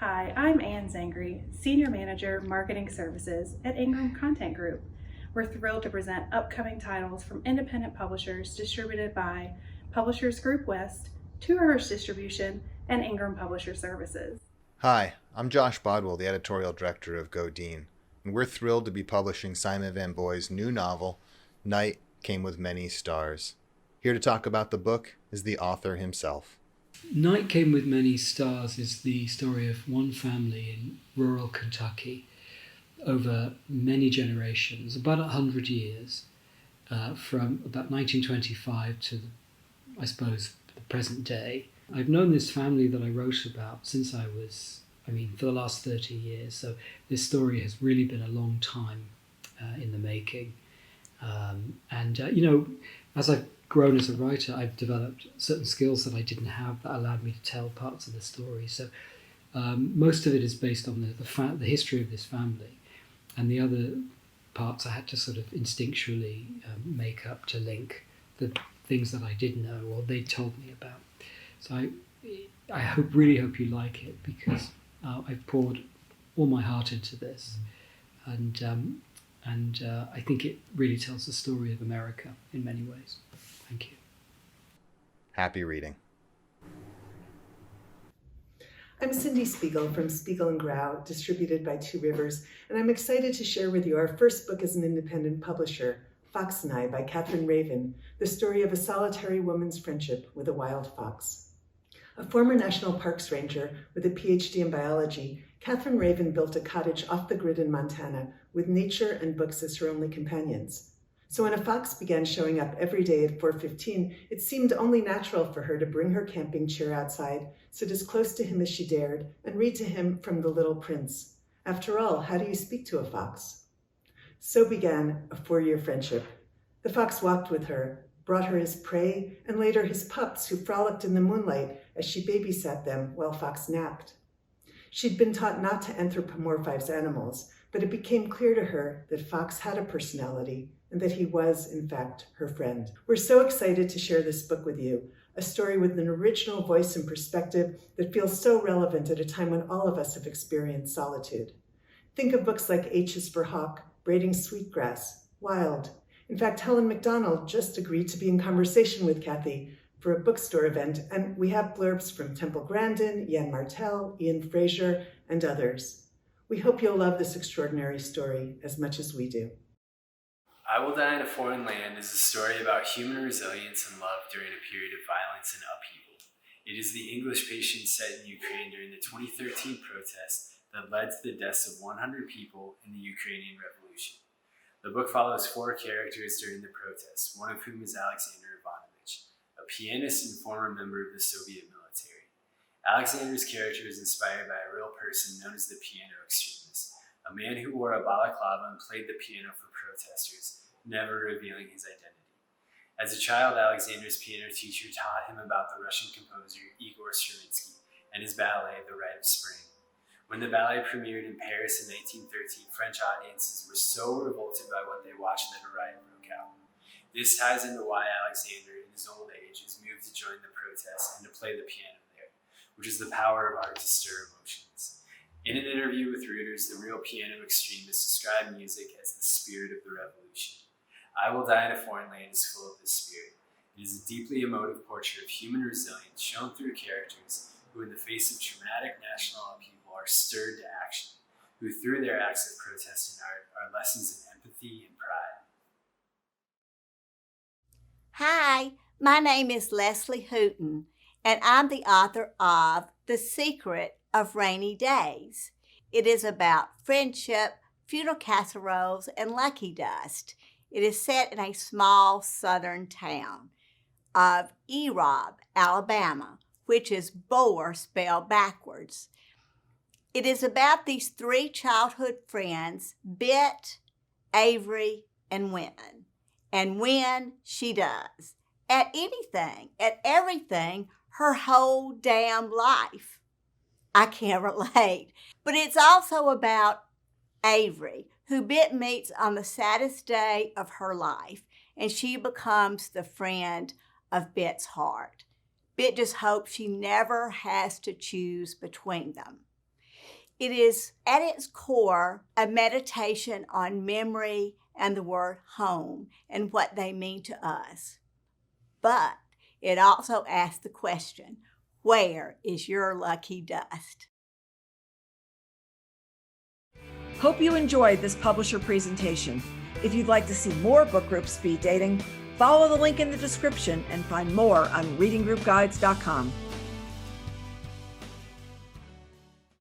Hi, I'm Ann Zangri, Senior Manager, Marketing Services at Ingram Content Group. We're thrilled to present upcoming titles from independent publishers distributed by Publishers Group West, Two Hurst Distribution, and Ingram Publisher Services. Hi, I'm Josh Bodwell, the editorial director of Godine, and we're thrilled to be publishing Simon Van Boy's new novel, Night Came with Many Stars. Here to talk about the book is the author himself. Night Came with Many Stars is the story of one family in rural Kentucky over many generations, about 100 years, from about 1925 to, I suppose, the present day. I've known this family that I wrote about since for the last 30 years. So this story has really been a long time in the making. As I've grown as a writer, I've developed certain skills that I didn't have that allowed me to tell parts of the story. So most of it is based on the history of this family, and the other parts I had to sort of instinctually make up to link the things that I didn't know or they told me about. So I really hope you like it, because I've poured all my heart into this, and I think it really tells the story of America in many ways. Thank you. Happy reading. I'm Cindy Spiegel from Spiegel & Grau, distributed by Two Rivers, and I'm excited to share with you our first book as an independent publisher, Fox and I by Catherine Raven, the story of a solitary woman's friendship with a wild fox. A former National Parks Ranger with a PhD in biology, Catherine Raven built a cottage off the grid in Montana with nature and books as her only companions. So when a fox began showing up every day at 4:15, it seemed only natural for her to bring her camping chair outside, sit as close to him as she dared, and read to him from The Little Prince. After all, how do you speak to a fox? So began a 4-year friendship. The fox walked with her, brought her his prey, and later his pups, who frolicked in the moonlight as she babysat them while Fox napped. She'd been taught not to anthropomorphize animals, but it became clear to her that Fox had a personality and that he was, in fact, her friend. We're so excited to share this book with you, a story with an original voice and perspective that feels so relevant at a time when all of us have experienced solitude. Think of books like H is for Hawk, Braiding Sweetgrass, Wild. In fact, Helen McDonald just agreed to be in conversation with Kathy for a bookstore event, and we have blurbs from Temple Grandin, Ian Martell, Ian Fraser, and others. We hope you'll love this extraordinary story as much as we do. I Will Die in a Foreign Land is a story about human resilience and love during a period of violence and upheaval. It is the English patient set in Ukraine during the 2013 protests that led to the deaths of 100 people in the Ukrainian Revolution. The book follows 4 characters during the protests, one of whom is Alexander Ivanovich, a pianist and former member of the Soviet military. Alexander's character is inspired by a real person known as the piano extremist, a man who wore a balaclava and played the piano for protesters, never revealing his identity. As a child, Alexander's piano teacher taught him about the Russian composer Igor Stravinsky and his ballet, The Rite of Spring. When the ballet premiered in Paris in 1913, French audiences were so revolted by what they watched that a riot broke out. This ties into why Alexander, in his old age, is moved to join the protests and to play the piano there, which is the power of art to stir emotions. In an interview with Reuters, the real piano extremist described music as the spirit of the revolution. I Will Die in a Foreign Land is full of this spirit. It is a deeply emotive portrait of human resilience shown through characters who, in the face of traumatic national upheaval, are stirred to action, who through their acts of protest and art are lessons in empathy and pride. Hi, my name is Leslie Hooton, and I'm the author of The Secret of Rainy Days. It is about friendship, funeral casseroles, and lucky dust. It is set in a small southern town of Erob, Alabama, which is Boer spelled backwards. It is about these 3 childhood friends, Bit, Avery, and Wynn. And Wynn, she does. At anything, at everything, her whole damn life. I can't relate. But it's also about Avery, who Bit meets on the saddest day of her life, and she becomes the friend of Bit's heart. Bit just hopes she never has to choose between them. It is, at its core, a meditation on memory and the word home and what they mean to us. But it also asks the question, where is your lucky dust? Hope you enjoyed this publisher presentation. If you'd like to see more book group speed dating, follow the link in the description and find more on readinggroupguides.com.